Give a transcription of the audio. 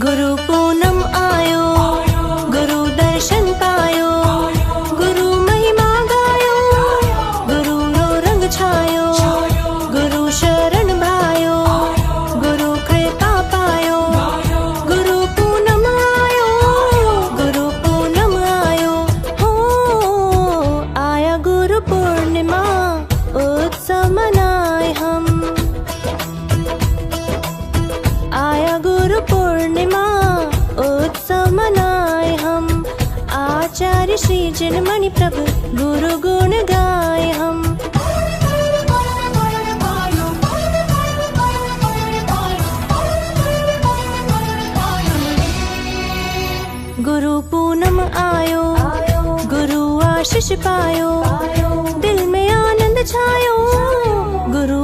गुरु पूनम आयो, गुरु दर्शन पायो, गुरु महिमा गायो, गुरु रो रंग छायो, गुरु शरण भायो, गुरु कृपा पायो, गुरु पूनम आयो, गुरु पूनम आयो। हो आया गुरु पूर्णिमा, उत्सव मनाए हम। आया गुरु पूर्णिमा, उत्सव मनाए हम। आचार्य श्री जनमणि प्रभु गुरु गुण गाए हम। गुरु पूनम आयो, गुरु आशीष पायो, दिल में आनंद छायो, गुरु